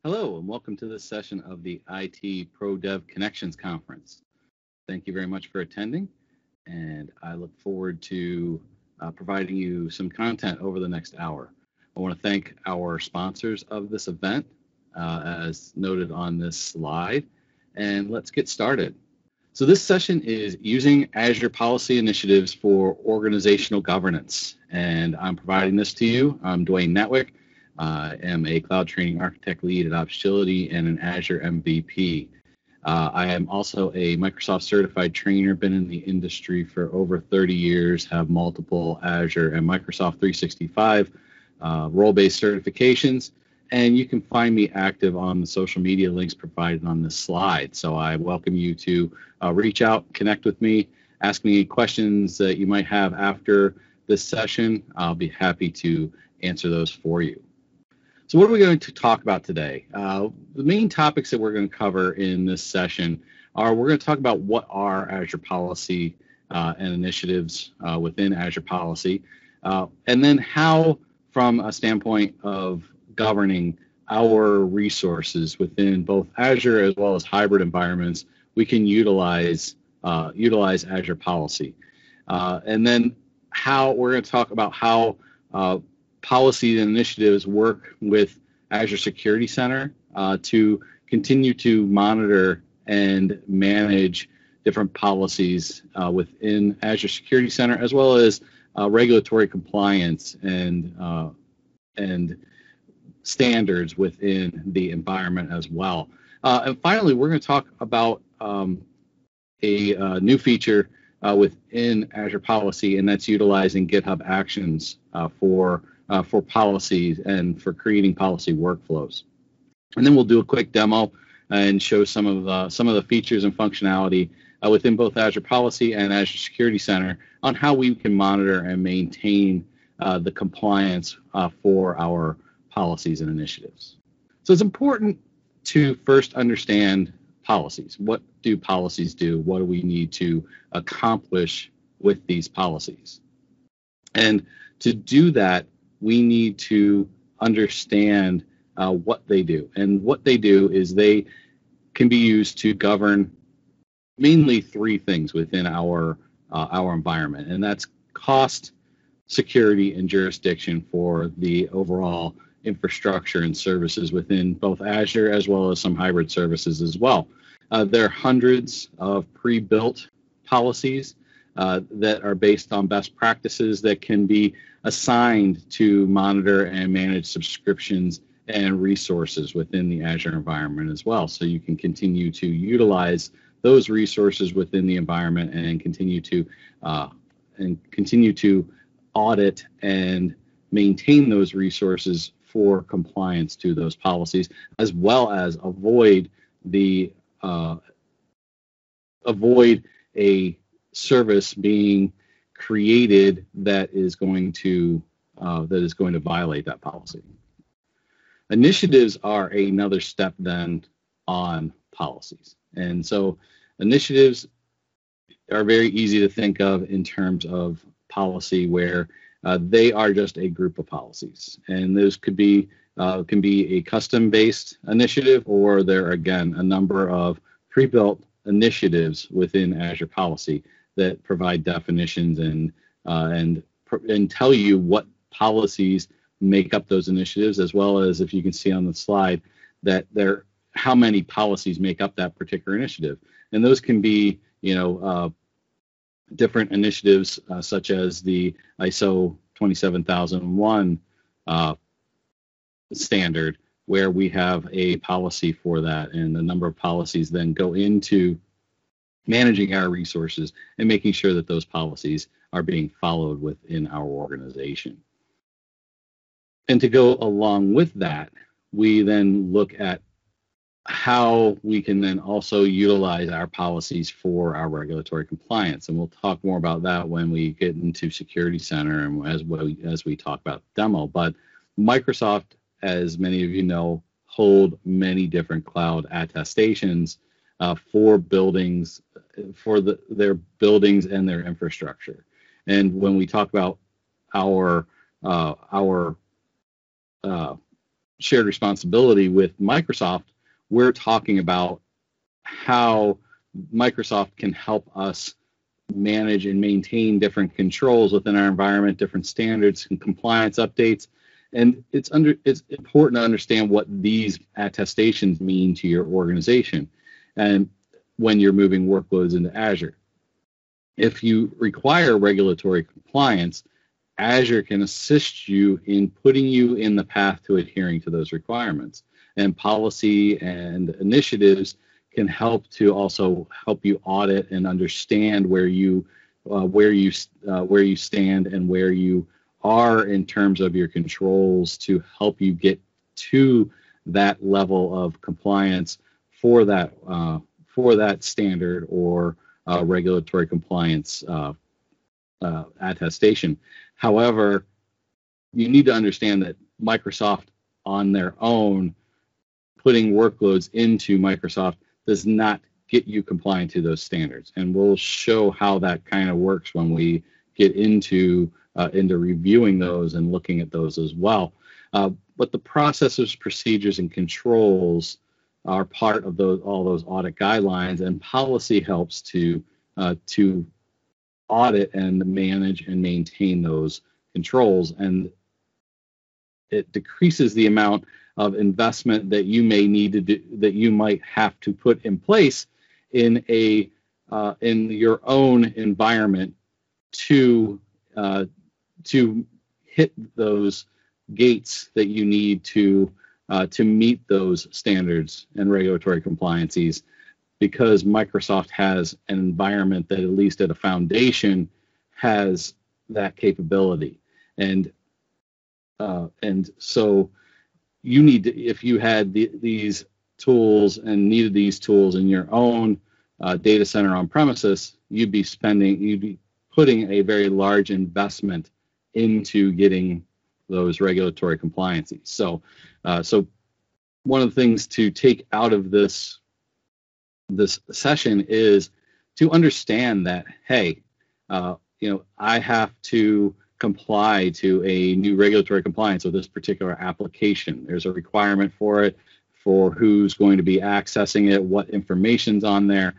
Hello, and welcome to this session of the IT Pro Dev Connections Conference. Thank you very much for attending, and I look forward to providing you some content over the next hour. I want to thank our sponsors of this event, as noted on this slide, and let's get started. So this session is using Azure Policy initiatives for organizational governance, and I'm providing this to you. I'm Dwayne Natwick. I am a cloud training architect lead at Optility and an Azure MVP. I am also a Microsoft certified trainer, been in the industry for over 30 years, have multiple Azure and Microsoft 365 role-based certifications, and you can find me active on the social media links provided on this slide. So I welcome you to reach out, connect with me, ask me any questions that you might have after this session. I'll be happy to answer those for you. So what are we going to talk about today? The main topics that we're going to cover in this session are we're going to talk about what are Azure Policy and initiatives within Azure Policy, and then how, from a standpoint of governing our resources within both Azure as well as hybrid environments, we can utilize Azure Policy. And then how we're going to talk about how policies and initiatives work with Azure Security Center to continue to monitor and manage different policies within Azure Security Center, as well as regulatory compliance and standards within the environment as well. And finally, we're going to talk about a new feature within Azure Policy, and that's utilizing GitHub Actions for policies and for creating policy workflows. And then we'll do a quick demo and show some of the features and functionality within both Azure Policy and Azure Security Center on how we can monitor and maintain the compliance for our policies and initiatives. So it's important to first understand policies. What do policies do? What do we need to accomplish with these policies? And to do that, we need to understand what they do. And what they do is they can be used to govern mainly three things within our environment, and that's cost, security, and jurisdiction for the overall infrastructure and services within both Azure as well as some hybrid services as well. There are hundreds of pre-built policies that are based on best practices that can be assigned to monitor and manage subscriptions and resources within the Azure environment as well. So you can continue to utilize those resources within the environment and continue to audit and maintain those resources for compliance to those policies, as well as avoid a service being created that is going to violate that policy. Initiatives are another step then on policies, and so initiatives are very easy to think of in terms of policy, where they are just a group of policies, and those can be a custom-based initiative, or there are again a number of pre-built initiatives within Azure Policy that provide definitions and tell you what policies make up those initiatives, as well as, if you can see on the slide, that how many policies make up that particular initiative. And those can be, different initiatives such as the ISO 27001 standard, where we have a policy for that, and a number of policies then go into managing our resources and making sure that those policies are being followed within our organization. And to go along with that, we then look at how we can then also utilize our policies for our regulatory compliance. And we'll talk more about that when we get into Security Center and as we talk about demo. But Microsoft, as many of you know, hold many different cloud attestations for buildings, their buildings and their infrastructure. And when we talk about our shared responsibility with Microsoft, we're talking about how Microsoft can help us manage and maintain different controls within our environment, different standards and compliance updates. And it's important to understand what these attestations mean to your organization and when you're moving workloads into Azure. If you require regulatory compliance, Azure can assist you in putting you in the path to adhering to those requirements. And policy and initiatives can help you audit and understand where you stand and where you are in terms of your controls to help you get to that level of compliance for that standard or regulatory compliance attestation. However, you need to understand that Microsoft on their own, putting workloads into Microsoft does not get you compliant to those standards. And we'll show how that kind of works when we get into reviewing those and looking at those as well. But the processes, procedures, and controls are part of all those audit guidelines, and policy helps to audit and manage and maintain those controls, and it decreases the amount of investment that you may need to do, that you might have to put in place in your own environment to hit those gates that you need to meet those standards and regulatory compliances, because Microsoft has an environment that, at least at a foundation, has that capability. And so you need to, if you had these tools and needed these tools in your own data center on premises, you'd be putting a very large investment into getting those regulatory compliances. So one of the things to take out of this session is to understand that, hey, I have to comply to a new regulatory compliance with this particular application. There's a requirement for it, for who's going to be accessing it, what information's on there.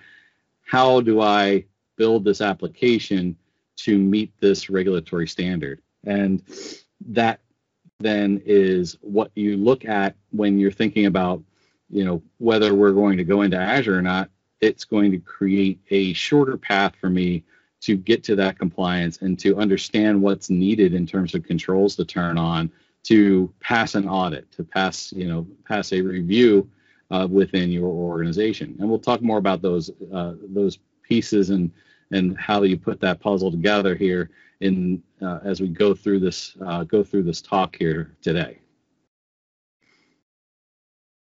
How do I build this application to meet this regulatory standard? And that then is what you look at when you're thinking about, whether we're going to go into Azure or not. It's going to create a shorter path for me to get to that compliance and to understand what's needed in terms of controls to turn on to pass an audit, to pass a review within your organization. And we'll talk more about those pieces and how you put that puzzle together here as we go through this talk here today.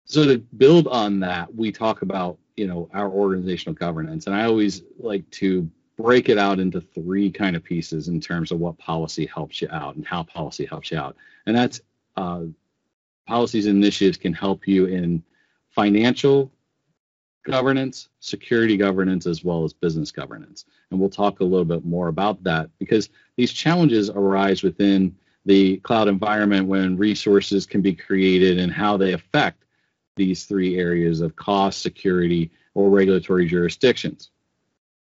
So to build on that, we talk about our organizational governance, and I always like to break it out into three kind of pieces in terms of what policy helps you out and how policy helps you out. And that's policies and initiatives can help you in financial governance, security governance, as well as business governance. And we'll talk a little bit more about that, because these challenges arise within the cloud environment when resources can be created and how they affect these three areas of cost, security, or regulatory jurisdictions.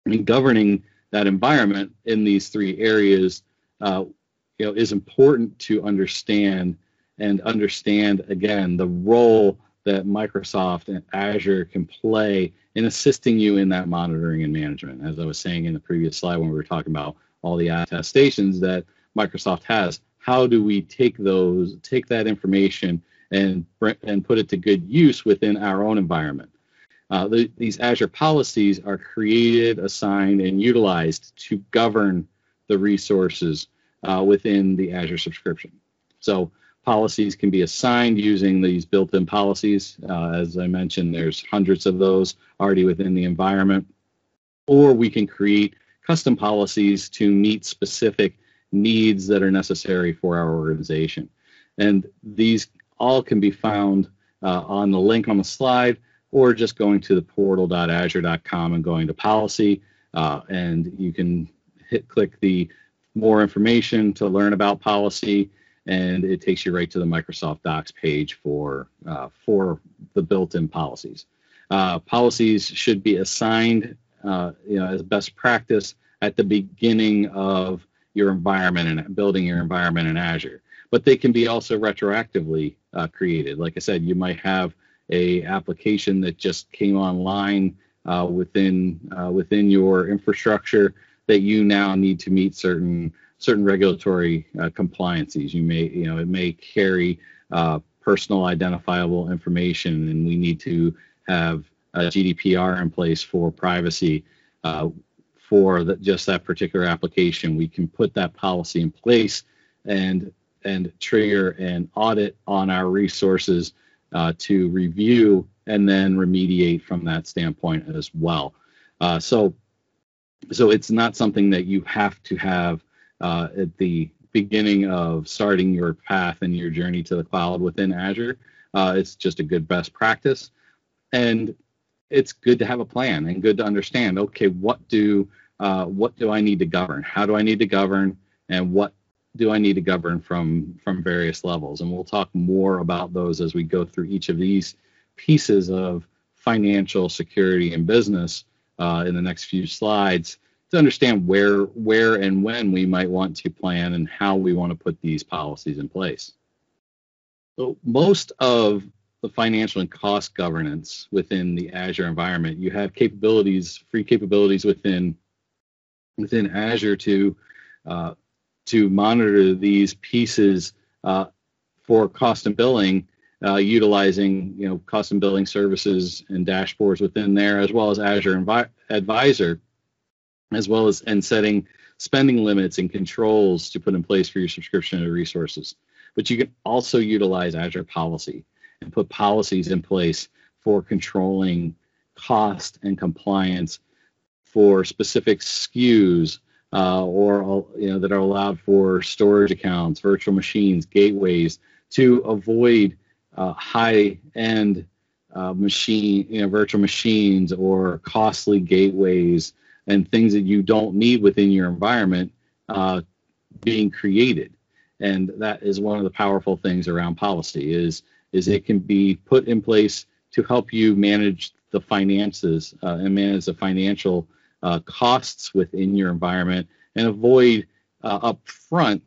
And governing that environment in these three areas is important to understand, and understand, again, the role that Microsoft and Azure can play in assisting you in that monitoring and management. As I was saying in the previous slide when we were talking about all the attestations that Microsoft has, how do we take that information and put it to good use within our own environment? These Azure policies are created, assigned, and utilized to govern the resources within the Azure subscription. So policies can be assigned using these built-in policies. As I mentioned, there's hundreds of those already within the environment. Or we can create custom policies to meet specific needs that are necessary for our organization. And these all can be found on the link on the slide, or just going to the portal.azure.com and going to policy, and you can click the more information to learn about policy, and it takes you right to the Microsoft Docs page for the built-in policies. Policies should be assigned, as best practice at the beginning of your environment and building your environment in Azure. But they can be also retroactively created. Like I said, you might have a application that just came online within your infrastructure that you now need to meet certain regulatory compliances. It may carry personal identifiable information, and we need to have GDPR in place for privacy for just that particular application. We can put that policy in place and trigger an audit on our resources to review and then remediate from that standpoint as well. So it's not something that you have to have at the beginning of starting your path and your journey to the cloud within Azure. It's just a good best practice, and it's good to have a plan and good to understand, okay, what do I need to govern? How do I need to govern, and what do I need to govern from various levels? And we'll talk more about those as we go through each of these pieces of financial security and business in the next few slides to understand where and when we might want to plan and how we want to put these policies in place. So most of the financial and cost governance within the Azure environment, you have free capabilities within Azure to monitor these pieces for cost and billing, utilizing cost and billing services and dashboards within there, as well as Azure Advisor, as well as setting spending limits and controls to put in place for your subscription to resources. But you can also utilize Azure Policy and put policies in place for controlling cost and compliance for specific SKUs or that are allowed for storage accounts, virtual machines, gateways, to avoid high-end virtual machines or costly gateways and things that you don't need within your environment being created. And that is one of the powerful things around policy is it can be put in place to help you manage the finances and manage the financial costs within your environment and avoid upfront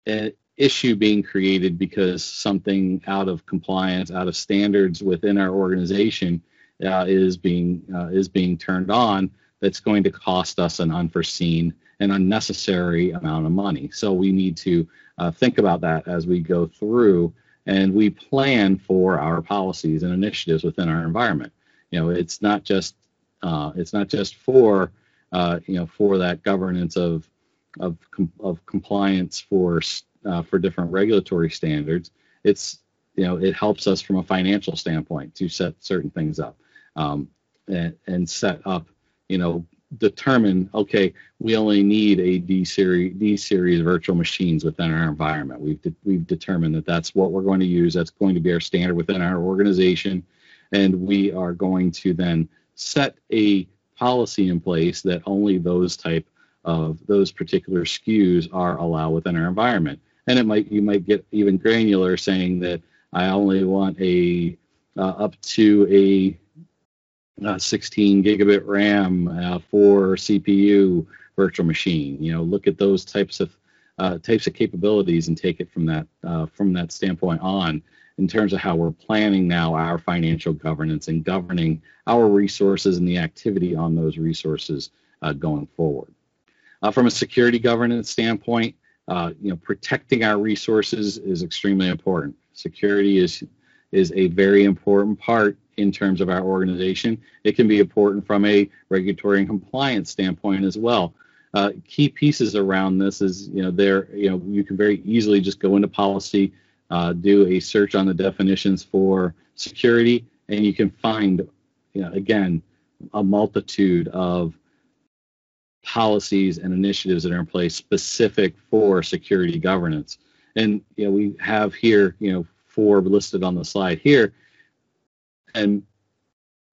an issue being created because something out of compliance, out of standards within our organization is being turned on that's going to cost us an unforeseen and unnecessary amount of money. So we need to think about that as we go through and we plan for our policies and initiatives within our environment. It's not just for that governance of compliance for different regulatory standards. It helps us from a financial standpoint to set certain things up and set up, determine, okay, we only need a D series virtual machines within our environment. We've determined that that's what we're going to use. That's going to be our standard within our organization. And we are going to then set a policy in place that only those particular SKUs are allowed within our environment. And you might get even granular, saying that I only want up to a 16 gigabit RAM for CPU virtual machine. Look at those types of capabilities and take it from that standpoint on, in terms of how we're planning now our financial governance and governing our resources and the activity on those resources going forward. From a security governance standpoint, protecting our resources is extremely important. Security is a very important part in terms of our organization. It can be important from a regulatory and compliance standpoint as well. Key pieces around this is, you can very easily just go into policy, do a search on the definitions for security, and you can find, again, a multitude of policies and initiatives that are in place specific for security governance. And we have here 4 listed on the slide here, and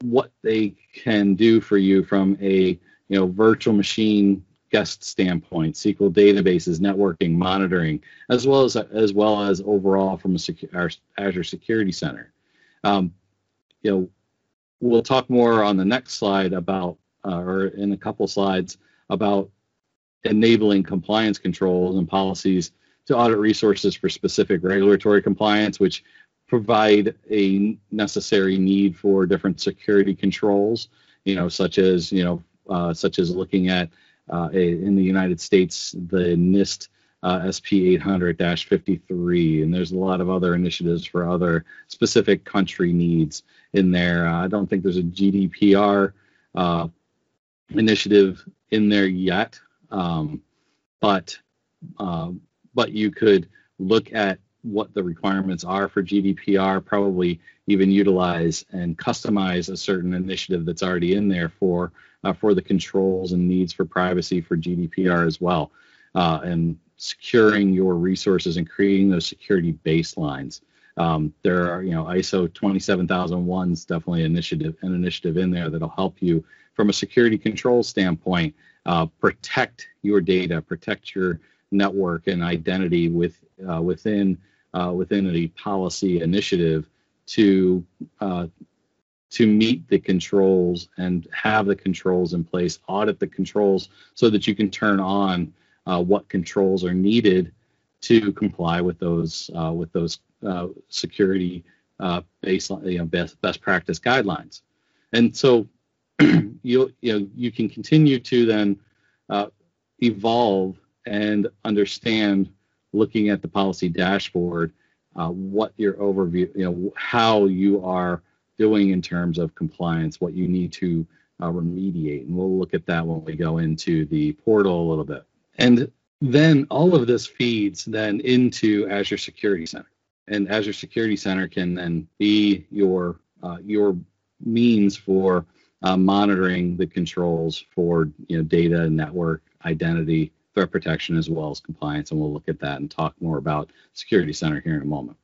what they can do for you from a virtual machine guest standpoint, SQL databases, networking, monitoring, as well as overall from our Azure Security Center. We'll talk more on the next slide about, or in a couple slides, about enabling compliance controls and policies to audit resources for specific regulatory compliance, which provide a necessary need for different security controls, such as looking at in the United States, the NIST SP 800-53, and there's a lot of other initiatives for other specific country needs in there. I don't think there's a GDPR initiative in there yet, but you could look at what the requirements are for GDPR, probably even utilize and customize a certain initiative that's already in there for the controls and needs for privacy for GDPR as well, and securing your resources and creating those security baselines. There are, ISO 27001 is definitely an initiative in there that'll help you from a security control standpoint, protect your data, protect your network and identity within a policy initiative to meet the controls and have the controls in place, audit the controls so that you can turn on what controls are needed to comply with those security baseline, best practice guidelines. And so you can continue to then evolve and understand, looking at the policy dashboard, what your overview, how you are doing in terms of compliance, what you need to remediate. And we'll look at that when we go into the portal a little bit. And then all of this feeds then into Azure Security Center. And Azure Security Center can then be your means for monitoring the controls for data, network, identity, threat protection, as well as compliance. And we'll look at that and talk more about Security Center here in a moment.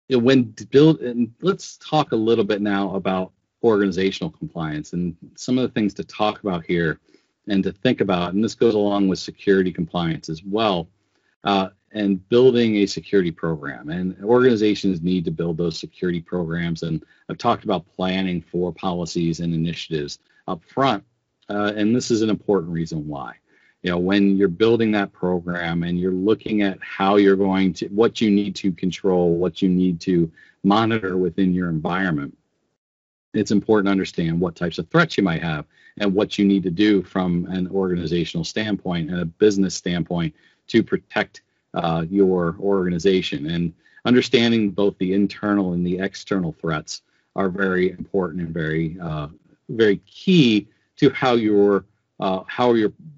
And let's talk a little bit now about organizational compliance and some of the things to talk about here and to think about. And this goes along with security compliance as well, and building a security program. And organizations need to build those security programs. And I've talked about planning for policies and initiatives up front. And this is an important reason why. When you're building that program and you're looking at how you're going to, what you need to control, what you need to monitor within your environment, it's important to understand what types of threats you might have and what you need to do from an organizational standpoint and a business standpoint to protect your organization. And understanding both the internal and the external threats are very important and very key to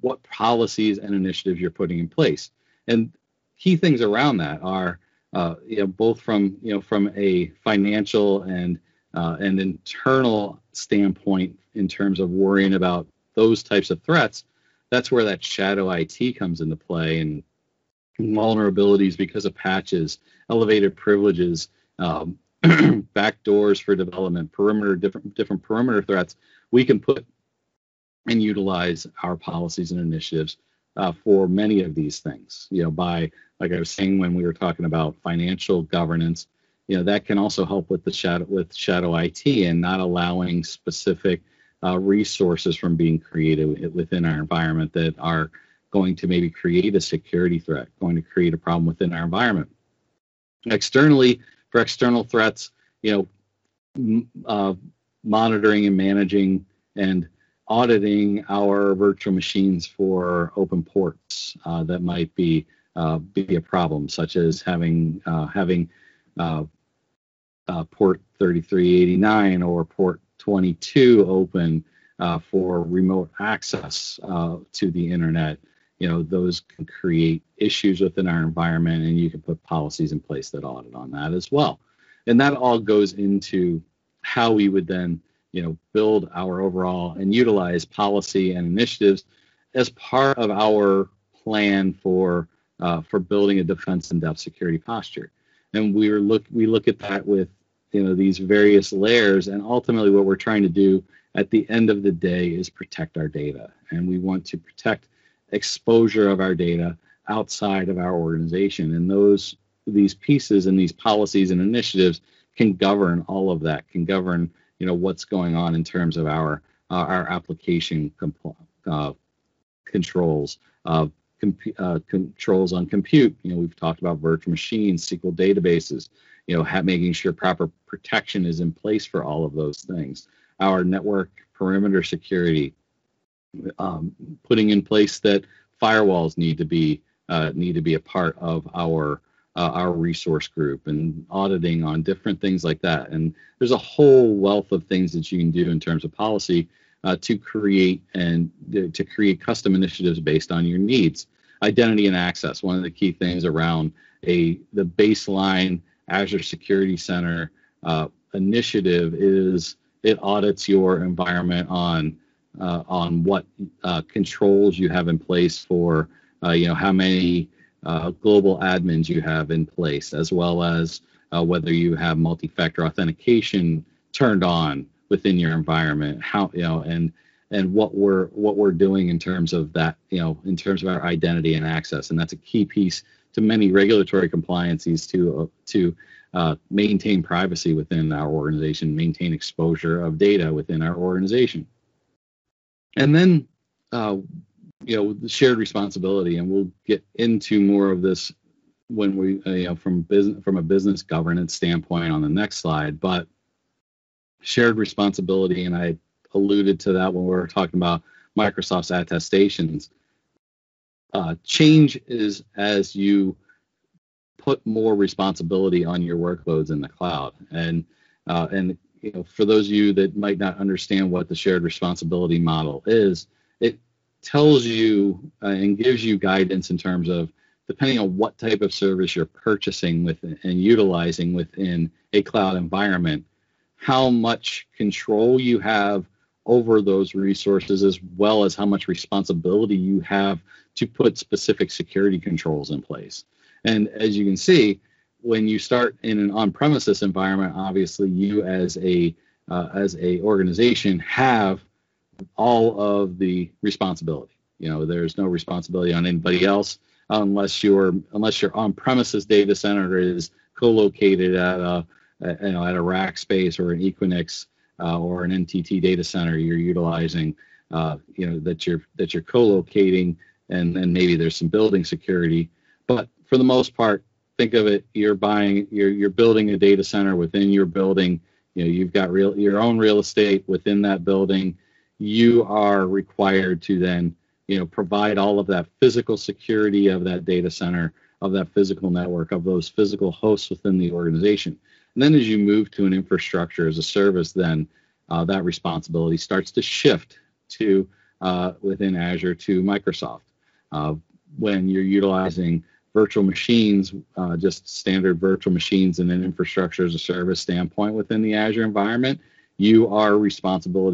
what policies and initiatives you're putting in place. And key things around that are, both from a financial and internal standpoint in terms of worrying about those types of threats. That's where that shadow IT comes into play, and vulnerabilities because of patches, elevated privileges, backdoors for development, different perimeter threats. We can put and utilize our policies and initiatives for many of these things. By, like I was saying when we were talking about financial governance, that can also help with shadow IT and not allowing specific resources from being created within our environment that are going to maybe create a security threat, going to create a problem within our environment. Externally, for external threats, monitoring and managing and auditing our virtual machines for open ports that might be a problem, such as having port 3389 or port 22 open for remote access to the internet. Those can create issues within our environment, and you can put policies in place that audit on that as well. And that all goes into how we would then build our overall and utilize policy and initiatives as part of our plan for building a defense in-depth security posture. And we look at that with these various layers, and ultimately what we're trying to do at the end of the day is protect our data. And we want to protect exposure of our data outside of our organization. And these pieces and these policies and initiatives can govern all of that, can govern what's going on in terms of our application controls, controls on compute. We've talked about virtual machines, SQL databases, making sure proper protection is in place for all of those things. Our network perimeter security, putting in place that firewalls need to be a part of our resource group, and auditing on different things like that. And there's a whole wealth of things that you can do in terms of policy to create custom initiatives based on your needs. Identity and access. One of the key things around the baseline Azure Security Center initiative is it audits your environment on what controls you have in place for how many global admins you have in place, as well as whether you have multi-factor authentication turned on within your environment, and what we're doing in terms of that, in terms of our identity and access. And that's a key piece to many regulatory compliances to maintain privacy within our organization, maintain exposure of data within our organization. And then the shared responsibility, and we'll get into more of this when we from a business governance standpoint on the next slide. But shared responsibility, and I alluded to that when we were talking about Microsoft's attestations. Change is as you put more responsibility on your workloads in the cloud. And for those of you that might not understand what the shared responsibility model is, it tells you and gives you guidance in terms of, depending on what type of service you're purchasing within and utilizing within a cloud environment, how much control you have over those resources, as well as how much responsibility you have to put specific security controls in place. And as you can see, when you start in an on-premises environment, obviously you as a organization have all of the responsibility. There's no responsibility on anybody else unless your on-premises data center is co-located at a rack space or an Equinix or an NTT data center you're utilizing, that you're co-locating, and then maybe there's some building security. But for the most part, think of it, you're building a data center within your building. You've got your own real estate within that building. You are required to then provide all of that physical security of that data center, of that physical network, of those physical hosts within the organization. And then as you move to an infrastructure as a service, then that responsibility starts to shift to within Azure to Microsoft. When you're utilizing virtual machines, just standard virtual machines in an infrastructure as a service standpoint within the Azure environment, you are responsible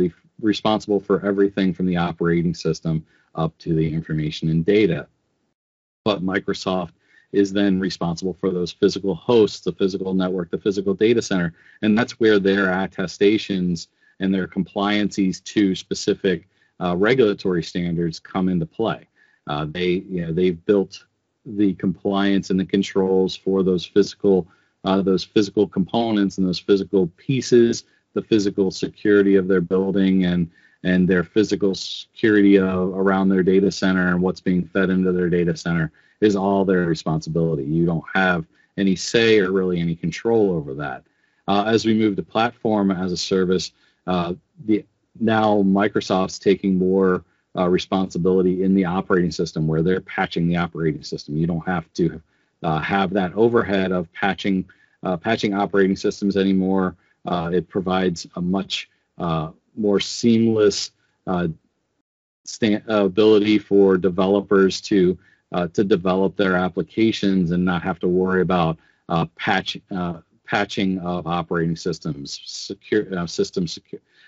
for everything from the operating system up to the information and data. But Microsoft is then responsible for those physical hosts, the physical network, the physical data center, and that's where their attestations and their compliances to specific regulatory standards come into play. They've built the compliance and the controls for those physical components and those physical pieces, the physical security of their building and their physical security around their data center and what's being fed into their data center is all their responsibility. You don't have any say or really any control over that. As we move to platform as a service, now Microsoft's taking more responsibility in the operating system, where they're patching the operating system. You don't have to have that overhead of patching operating systems anymore. It provides a much more seamless ability for developers to develop their applications and not have to worry about patching of operating systems,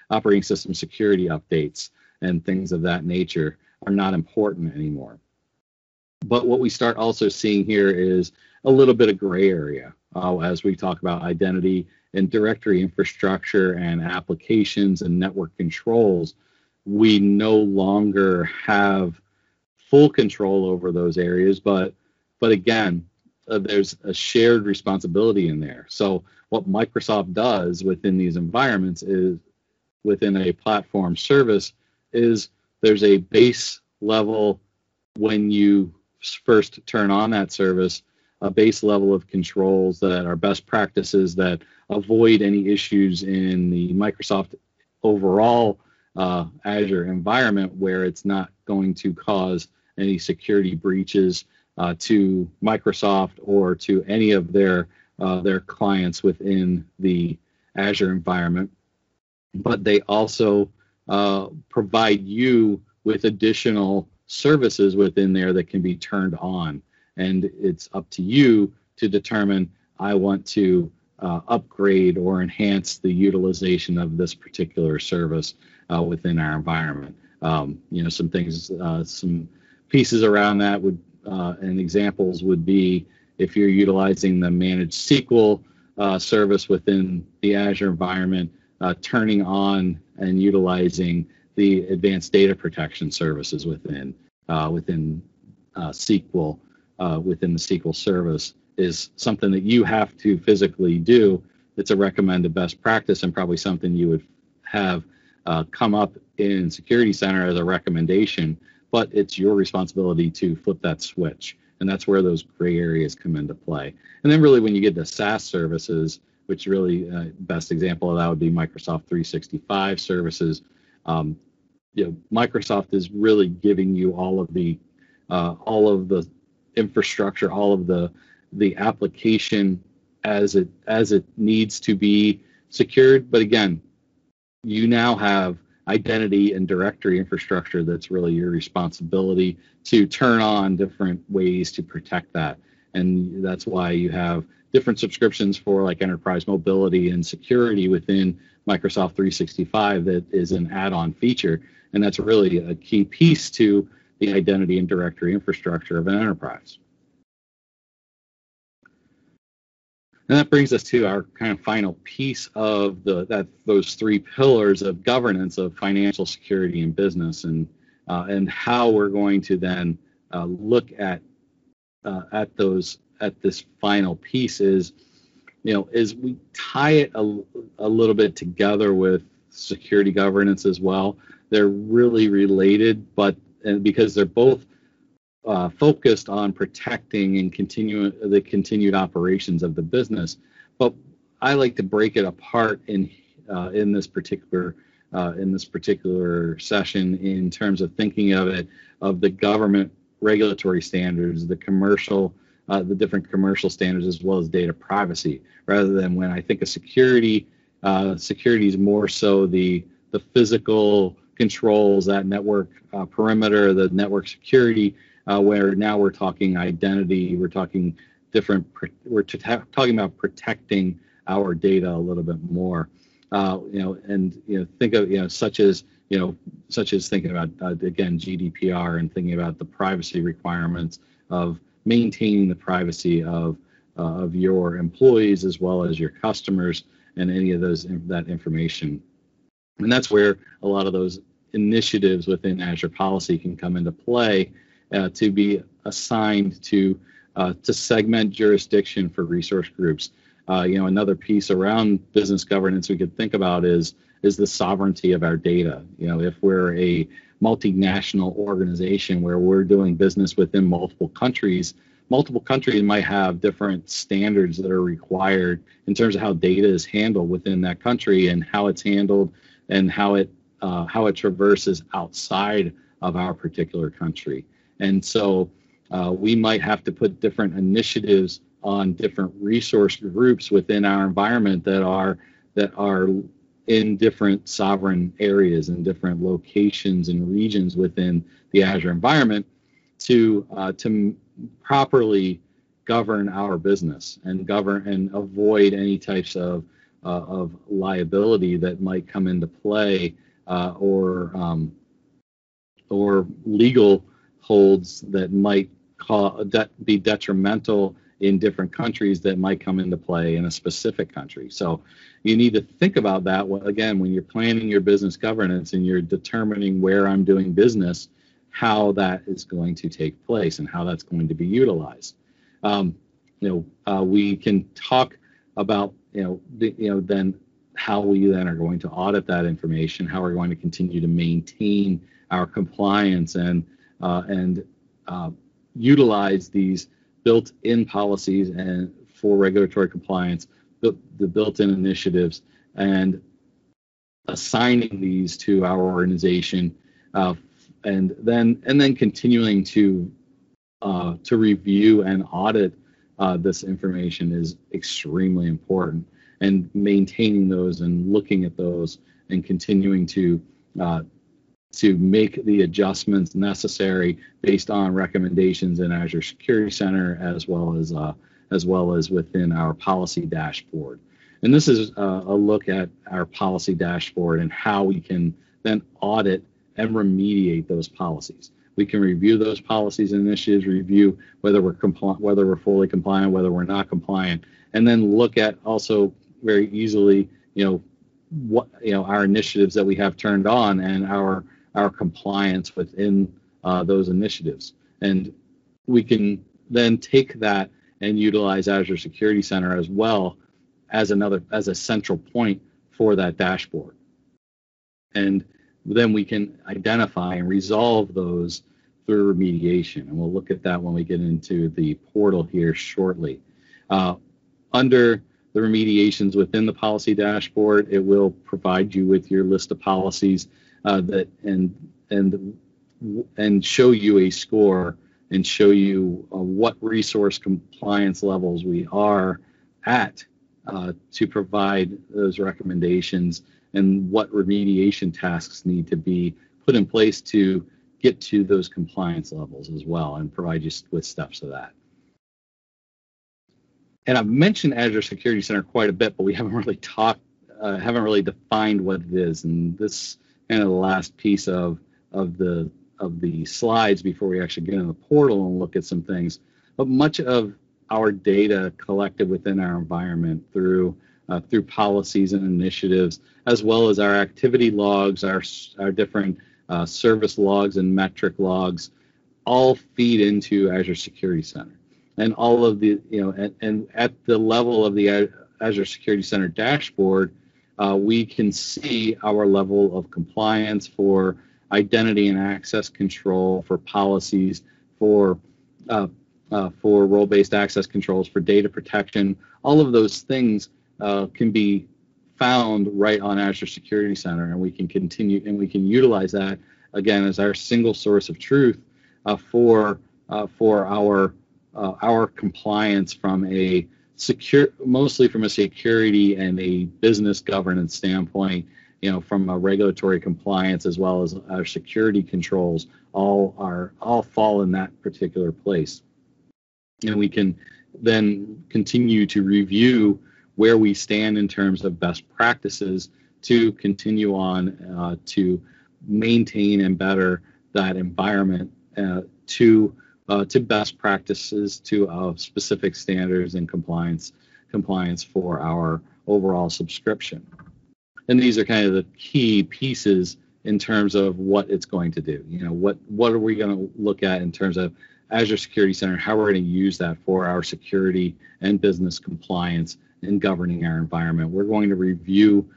operating system security updates and things of that nature are not important anymore. But what we start also seeing here is a little bit of gray area as we talk about identity and directory infrastructure and applications and network controls. We no longer have full control over those areas, but again, there's a shared responsibility in there. So what Microsoft does within these environments is, within a platform service, is there's a base level when you first turn on that service, a base level of controls that are best practices that avoid any issues in the Microsoft overall Azure environment, where it's not going to cause any security breaches to Microsoft or to any of their clients within the Azure environment. But they also provide you with additional services within there that can be turned on, and it's up to you to determine, I want to upgrade or enhance the utilization of this particular service within our environment. Some things, some pieces around that would and examples would be, if you're utilizing the managed SQL service within the Azure environment, turning on and utilizing the advanced data protection services within SQL, within the SQL service, is something that you have to physically do. It's a recommended best practice, and probably something you would have come up in Security Center as a recommendation, but it's your responsibility to flip that switch. And that's where those gray areas come into play. And then really when you get to SaaS services, which really best example of that would be Microsoft 365 services. Microsoft is really giving you all of the infrastructure, all of the application as it needs to be secured. But again, you now have identity and directory infrastructure that's really your responsibility to turn on different ways to protect that. And that's why you have different subscriptions for like enterprise mobility and security within Microsoft 365 that is an add-on feature. And that's really a key piece to the identity and directory infrastructure of an enterprise. And that brings us to our kind of final piece of those three pillars of governance of financial security and business, and how we're going to then look at this final piece is we tie it a little bit together with security governance as well. They're really related, and because they're both focused on protecting and the continued operations of the business. But I like to break it apart in this particular session in terms of thinking of the government regulatory standards, the different commercial standards, as well as data privacy, rather than when I think of security. Security is more so the physical controls, that network perimeter, the network security. Where now we're talking identity, we're talking talking about protecting our data a little bit more, think of such as thinking about again GDPR, and thinking about the privacy requirements of maintaining the privacy of your employees as well as your customers and any of that information. And that's where a lot of those initiatives within Azure Policy can come into play. To be assigned to segment jurisdiction for resource groups. Another piece around business governance we could think about is the sovereignty of our data. If we're a multinational organization where we're doing business within multiple countries might have different standards that are required in terms of how data is handled within that country, and how it's handled, and how it traverses outside of our particular country. And so we might have to put different initiatives on different resource groups within our environment that are in different sovereign areas and different locations and regions within the Azure environment to properly govern our business and avoid any types of liability that might come into play or legal holds that might be detrimental in different countries that might come into play in a specific country. So you need to think about that again when you're planning your business governance and you're determining where I'm doing business. how that is going to take place and how that's going to be utilized. We can talk about then how we then are going to audit that information, how we're going to continue to maintain our compliance and utilize these built-in policies and for regulatory compliance, the built-in initiatives, and assigning these to our organization, and then continuing to review and audit this information is extremely important, and maintaining those and looking at those and continuing to make the adjustments necessary based on recommendations in Azure Security Center as well as within our policy dashboard. And this is a look at our policy dashboard and how we can then audit and remediate those policies. We can review those policies and initiatives, review whether we're fully compliant, whether we're not compliant, and then look at also very easily, our initiatives that we have turned on and our compliance within those initiatives. And we can then take that and utilize Azure Security Center as well as a central point for that dashboard. And then we can identify and resolve those through remediation. And we'll look at that when we get into the portal here shortly. Under the remediations within the policy dashboard, it will provide you with your list of policies and show you a score and show you what resource compliance levels we are at to provide those recommendations and what remediation tasks need to be put in place to get to those compliance levels as well, and provide you with steps of that. And I've mentioned Azure Security Center quite a bit, but we haven't really defined what it is. And this kind of the last piece of the slides before we actually get in the portal and look at some things. But much of our data collected within our environment through policies and initiatives, as well as our activity logs, our different service logs and metric logs, all feed into Azure Security Center. And all of the, and at the level of the Azure Security Center dashboard, we can see our level of compliance for identity and access control, for policies, for role-based access controls, for data protection. All of those things can be found right on Azure Security Center, and we can continue and we can utilize that again as our single source of truth for our compliance from mostly from a security and a business governance standpoint. From a regulatory compliance as well as our security controls, all fall in that particular place. And we can then continue to review where we stand in terms of best practices to continue on to maintain and better that environment to best practices, to specific standards and compliance for our overall subscription. And these are kind of the key pieces in terms of what it's going to do. What are we going to look at in terms of Azure Security Center, how we're going to use that for our security and business compliance in governing our environment. We're going to review,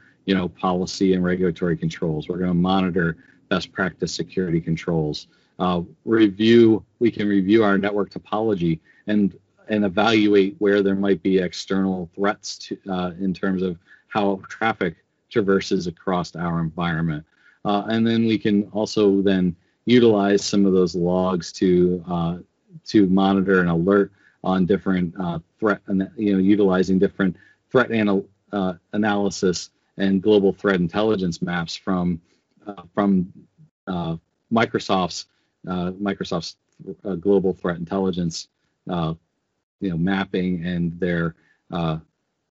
policy and regulatory controls. We're going to monitor best practice security controls. We can review our network topology and evaluate where there might be external threats in terms of how traffic traverses across our environment. And then we can also then utilize some of those logs to monitor and alert on different threat, utilizing different threat analysis and global threat intelligence maps from Microsoft's global threat intelligence, mapping and their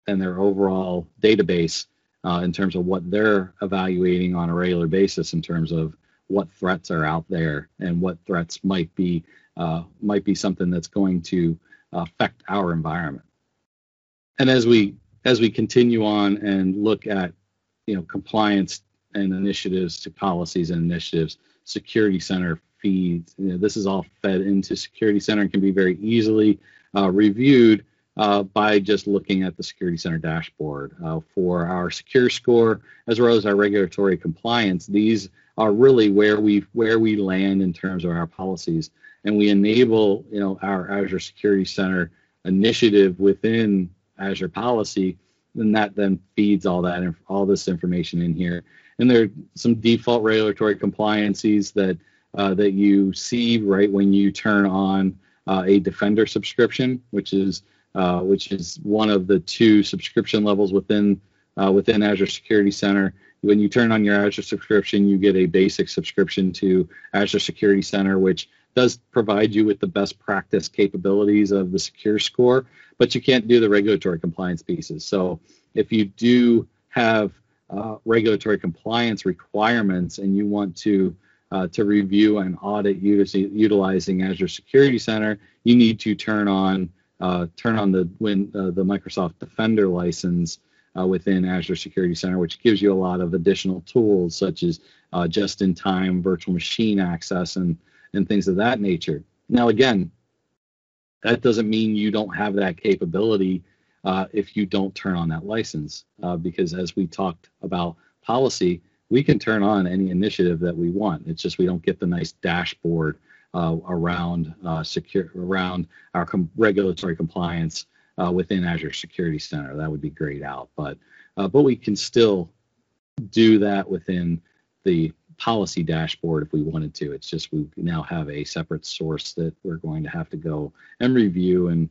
overall database in terms of what they're evaluating on a regular basis in terms of what threats are out there and what threats might be something that's going to affect our environment. And as we continue on and look at compliance and initiatives to policies and initiatives, Security Center feeds. This is all fed into Security Center and can be very easily reviewed by just looking at the Security Center dashboard. For our secure score, as well as our regulatory compliance, these are really where we land in terms of our policies, and we enable our Azure Security Center initiative within Azure Policy, and that then feeds all this information in here. And there are some default regulatory compliances that you see right when you turn on a Defender subscription, which is one of the 2 subscription levels within Azure Security Center. When you turn on your Azure subscription, you get a basic subscription to Azure Security Center, which does provide you with the best practice capabilities of the secure score, but you can't do the regulatory compliance pieces. So if you do have regulatory compliance requirements and you want to review and audit utilizing Azure Security Center, you need to turn on the Microsoft Defender license within Azure Security Center, which gives you a lot of additional tools such as just-in-time virtual machine access and things of that nature. Now, again, that doesn't mean you don't have that capability if you don't turn on that license, because as we talked about policy, we can turn on any initiative that we want. It's just we don't get the nice dashboard around our regulatory compliance within Azure Security Center. That would be grayed out, but we can still do that within the policy dashboard if we wanted to. It's just we now have a separate source that we're going to have to go and review and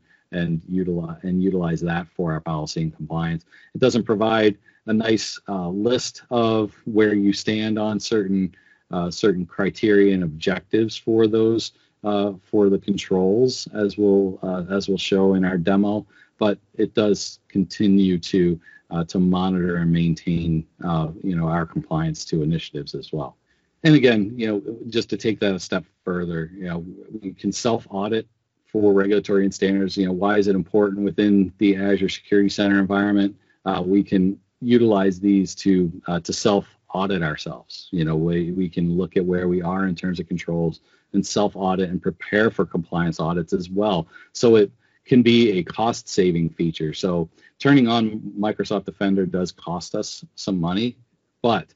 utilize that for our policy and compliance. It doesn't provide a nice list of where you stand on certain criteria and objectives for those for the controls, as we'll show in our demo. But it does continue to monitor and maintain our compliance to initiatives as well. And again, just to take that a step further, we can self-audit for regulatory and standards. Why is it important within the Azure Security Center environment? We can utilize these to self-audit ourselves. We can look at where we are in terms of controls and self-audit and prepare for compliance audits as well. So it can be a cost-saving feature. So turning on Microsoft Defender does cost us some money, but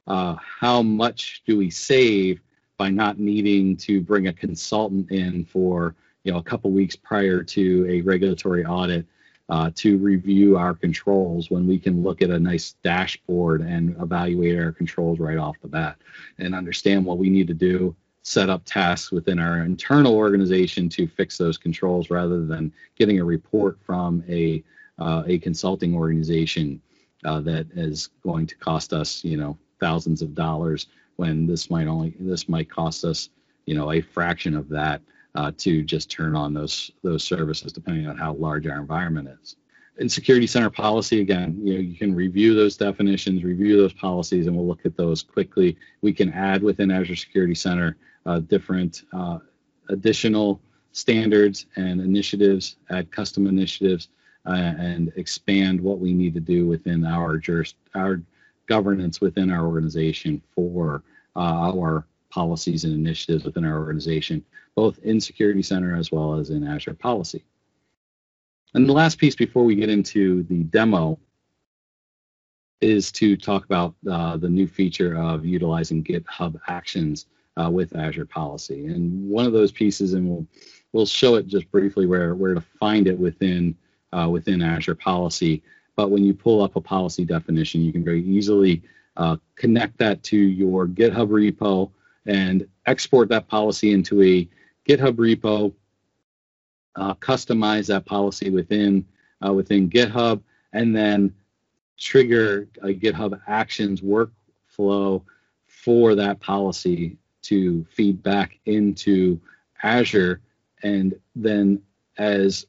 how much do we save by not needing to bring a consultant in for a couple weeks prior to a regulatory audit to review our controls, when we can look at a nice dashboard and evaluate our controls right off the bat and understand what we need to do, set up tasks within our internal organization to fix those controls, rather than getting a report from a consulting organization that is going to cost us thousands of dollars, when this might cost us a fraction of that to just turn on those services, depending on how large our environment is. In Security Center policy, again, you can review those definitions, review those policies, and we'll look at those quickly. We can add within Azure Security Center different additional standards and initiatives, add custom initiatives, and expand what we need to do within our governance within our organization for our policies and initiatives within our organization, both in Security Center as well as in Azure Policy. And the last piece before we get into the demo is to talk about the new feature of utilizing GitHub Actions with Azure Policy. And one of those pieces, and we'll show it just briefly where to find it within Azure Policy. But when you pull up a policy definition, you can very easily connect that to your GitHub repo and export that policy into a GitHub repo, customize that policy within GitHub, and then trigger a GitHub Actions workflow for that policy to feed back into Azure. And then as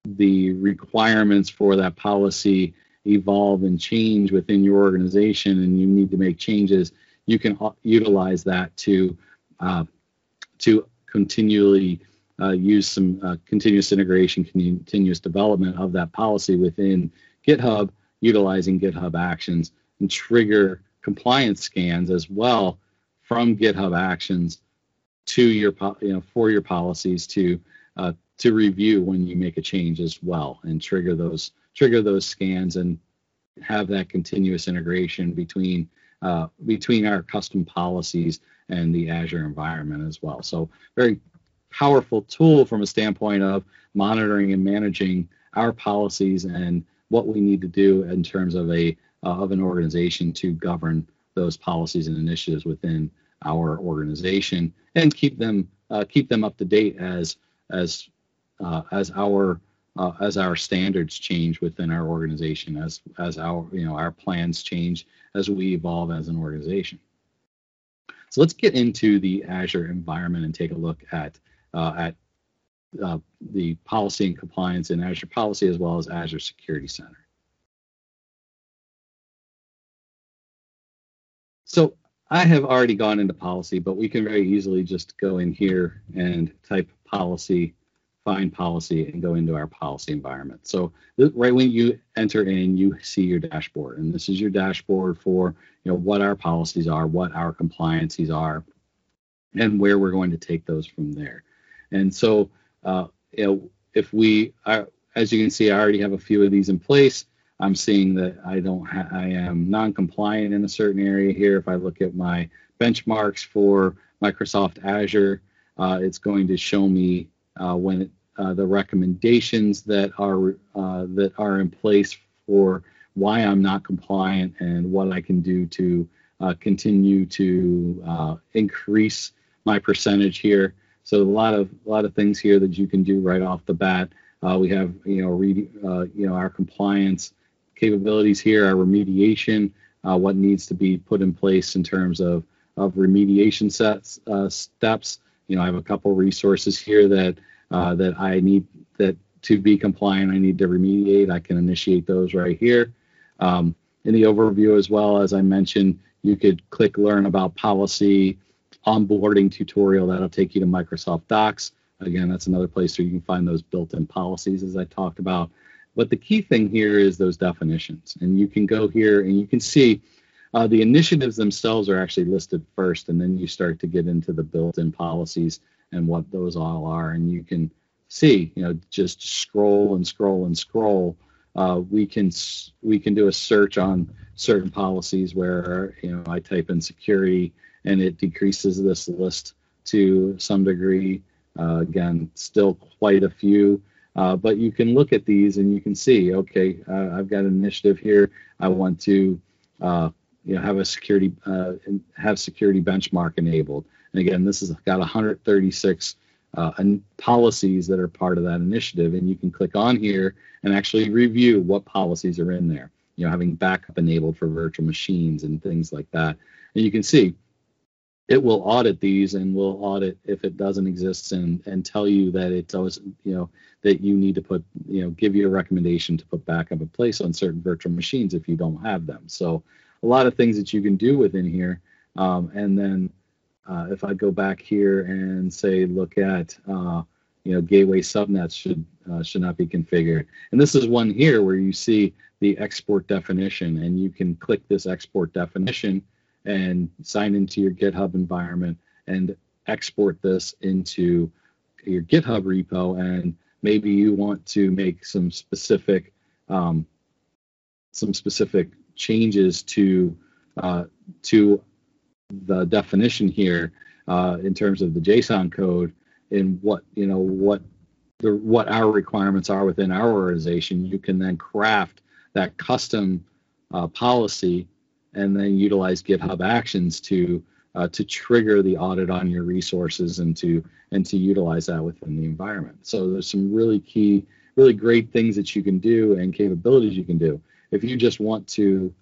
the requirements for that policy evolve and change within your organization and you need to make changes, you can utilize that to continually use some continuous integration, continuous development of that policy within GitHub, utilizing GitHub Actions, and trigger compliance scans as well from GitHub Actions to your for your policies to review when you make a change as well, and trigger those scans and have that continuous integration between our custom policies and the Azure environment as well. So very powerful tool from a standpoint of monitoring and managing our policies and what we need to do in terms of an organization to govern those policies and initiatives within our organization, and keep them up to date as our standards change within our organization, as our plans change as we evolve as an organization. So let's get into the Azure environment and take a look at the policy and compliance in Azure Policy, as well as Azure Security Center. So I have already gone into policy, but we can very easily just go in here and type policy, find policy, and go into our policy environment. So right when you enter in, you see your dashboard, and this is your dashboard for what our policies are, what our compliances are, and where we're going to take those from there. And so if we are, as you can see, I already have a few of these in place. I'm seeing that I am non-compliant in a certain area here. If I look at my benchmarks for Microsoft Azure, it's going to show me when the recommendations that are in place for why I'm not compliant and what I can do to continue to increase my percentage here. So a lot of things here that you can do right off the bat. We have our compliance capabilities here, our remediation, what needs to be put in place in terms of remediation steps. I have a couple resources here that I need to be compliant. I need to remediate. I can initiate those right here. In the overview as well, as I mentioned, you could click Learn About Policy onboarding tutorial. That'll take you to Microsoft Docs. Again, that's another place where you can find those built-in policies, as I talked about. But the key thing here is those definitions. And you can go here and you can see the initiatives themselves are actually listed first, and then you start to get into the built-in policies and what those all are. And you can see, just scroll and scroll and scroll. We can do a search on certain policies where I type in security and it decreases this list to some degree. Again, still quite a few. But you can look at these and you can see, okay, I've got an initiative here. I want to, have a security benchmark enabled. And again, this has got 136 policies that are part of that initiative. And you can click on here and actually review what policies are in there. Having backup enabled for virtual machines and things like that. And you can see it will audit these and will audit if it doesn't exist and tell you that it does, that you need to put, give you a recommendation to put backup in place on certain virtual machines if you don't have them. So a lot of things that you can do within here. And then if I go back here and say, look at, gateway subnets should not be configured. And this is one here where you see the export definition, and you can click this export definition and sign into your GitHub environment and export this into your GitHub repo. And maybe you want to make some specific changes to the definition here in terms of the JSON code and what our requirements are within our organization. You can then craft that custom policy and then utilize GitHub Actions to trigger the audit on your resources and to utilize that within the environment. So there's some really great things that you can do and capabilities you can do. If you just want to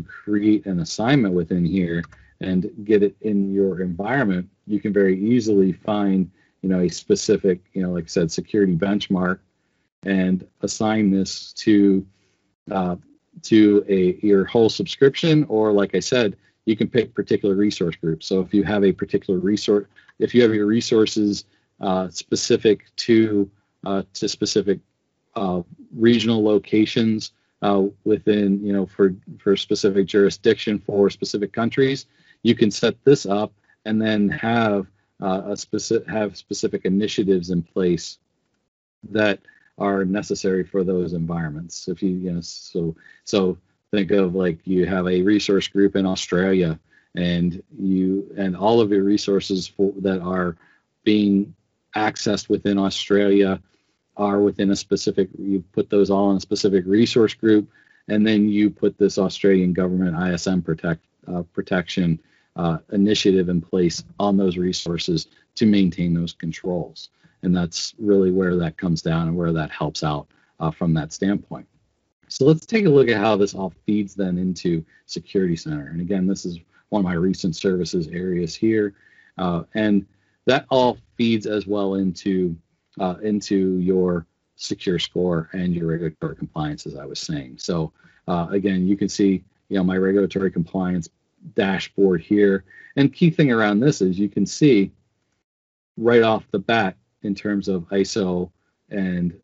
create an assignment within here and get it in your environment, you can very easily find a specific, like I said, security benchmark and assign this to your whole subscription, or like I said, you can pick particular resource groups. So if you have a particular resource, if you have your resources specific to specific regional locations within, for specific jurisdiction for specific countries, you can set this up and then have specific initiatives in place that are necessary for those environments. If so think of like you have a resource group in Australia, and all of your resources that are being accessed within Australia are within a specific, you put those all in a specific resource group, and then you put this Australian government ISM protection initiative in place on those resources to maintain those controls. And that's really where that comes down and where that helps out from that standpoint. So let's take a look at how this all feeds then into Security Center. And again, this is one of my recent services areas here. And that all feeds as well into your secure score and your regulatory compliance, as I was saying. So again, you can see my regulatory compliance dashboard here. And key thing around this is you can see right off the bat in terms of ISO and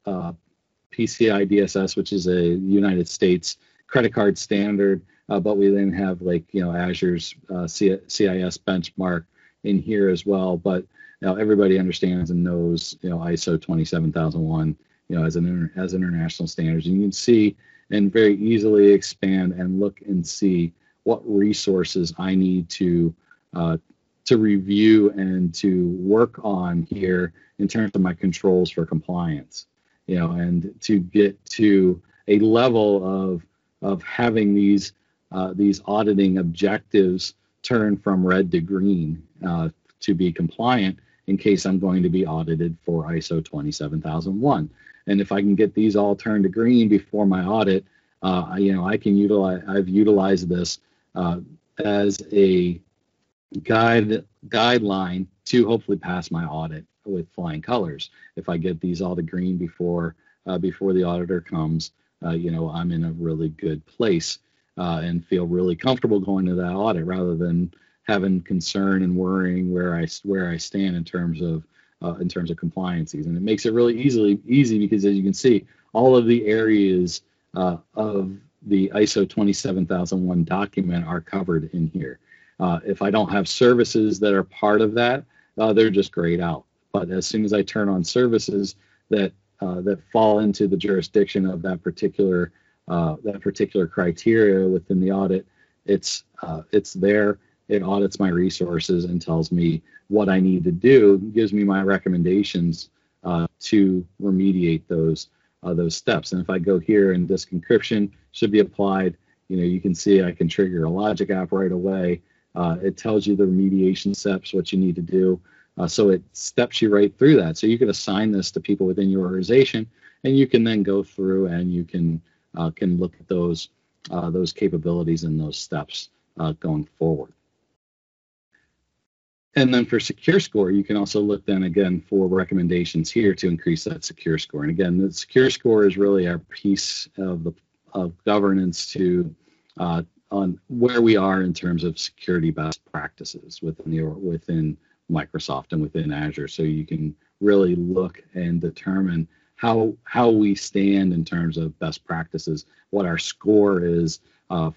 PCI DSS, which is a United States credit card standard, but we then have like Azure's CIS benchmark in here as well. But everybody understands and knows ISO 27001 as international standards, and you can see and very easily expand and look and see what resources I need to review and to work on here in terms of my controls for compliance, and to get to a level of having these auditing objectives turn from red to green to be compliant in case I'm going to be audited for ISO 27001. And if I can get these all turned to green before my audit, I can utilize. I've utilized this as a guideline to hopefully pass my audit with flying colors. If I get these all to green before the auditor comes, I'm in a really good place and feel really comfortable going to that audit rather than having concern and worrying where I stand in terms of compliances. And it makes it really easy because, as you can see, all of the areas of the ISO 27001 document are covered in here. If I don't have services that are part of that, they're just grayed out. But as soon as I turn on services that fall into the jurisdiction of that particular criteria within the audit, it's there. It audits my resources and tells me what I need to do, gives me my recommendations to remediate those steps. And if I go here and disk encryption should be applied, you can see I can trigger a logic app right away. It tells you the remediation steps, what you need to do. So it steps you right through that. So you can assign this to people within your organization, and you can then go through and you can look at those capabilities and those steps going forward. And then for Secure Score, you can also look then again for recommendations here to increase that Secure Score. And again, the Secure Score is really our piece of governance to on where we are in terms of security best practices within Microsoft and within Azure. So you can really look and determine how we stand in terms of best practices, what our score is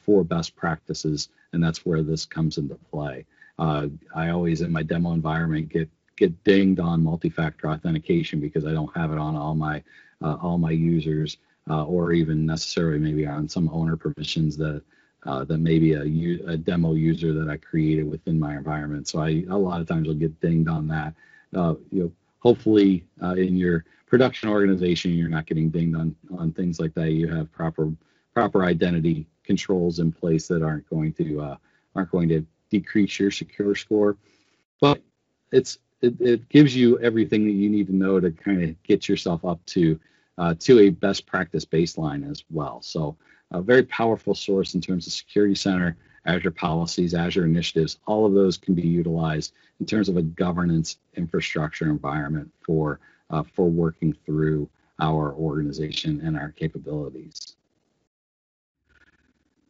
for best practices, and that's where this comes into play. I always, in my demo environment, get dinged on multi-factor authentication because I don't have it on all my users, or even necessarily maybe on some owner permissions that maybe a demo user that I created within my environment. So a lot of times will get dinged on that. Hopefully in your production organization, you're not getting dinged on things like that. You have proper identity controls in place that aren't going to decrease your secure score, but it gives you everything that you need to know to kind of get yourself up to a best practice baseline as well. So a very powerful source in terms of Security Center, Azure policies, Azure initiatives. All of those can be utilized in terms of a governance infrastructure environment for working through our organization and our capabilities.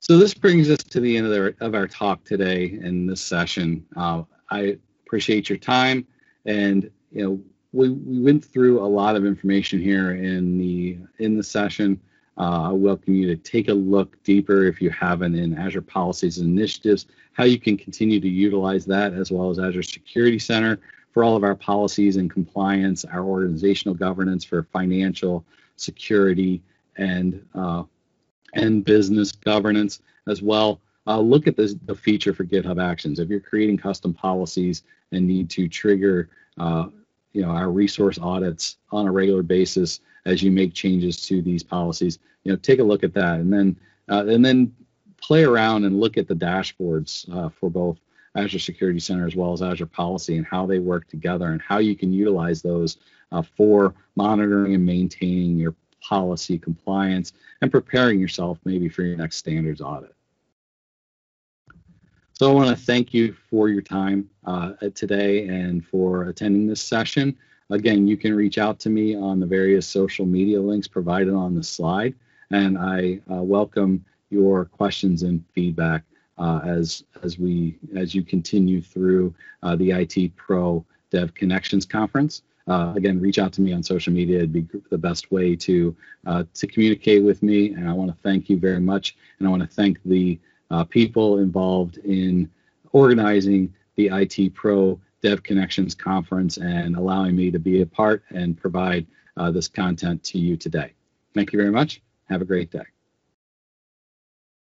So this brings us to the end of our talk today in this session. I appreciate your time, and we went through a lot of information here in the session. I welcome you to take a look deeper, if you haven't, in Azure Policies and Initiatives, how you can continue to utilize that, as well as Azure Security Center for all of our policies and compliance, our organizational governance for financial, security, and business governance as well. Look at the feature for GitHub Actions. If you're creating custom policies and need to trigger our resource audits on a regular basis as you make changes to these policies, take a look at that, and then play around and look at the dashboards for both Azure Security Center as well as Azure Policy, and how they work together, and how you can utilize those for monitoring and maintaining your policy compliance and preparing yourself maybe for your next standards audit. So I want to thank you for your time today and for attending this session. Again, you can reach out to me on the various social media links provided on the slide, and I welcome your questions and feedback as you continue through the IT Pro Dev Connections Conference. Again, reach out to me on social media. It'd be the best way to communicate with me, and I want to thank you very much, and I want to thank the people involved in organizing the IT Pro Dev Connections Conference and allowing me to be a part and provide this content to you today. Thank you very much. Have a great day.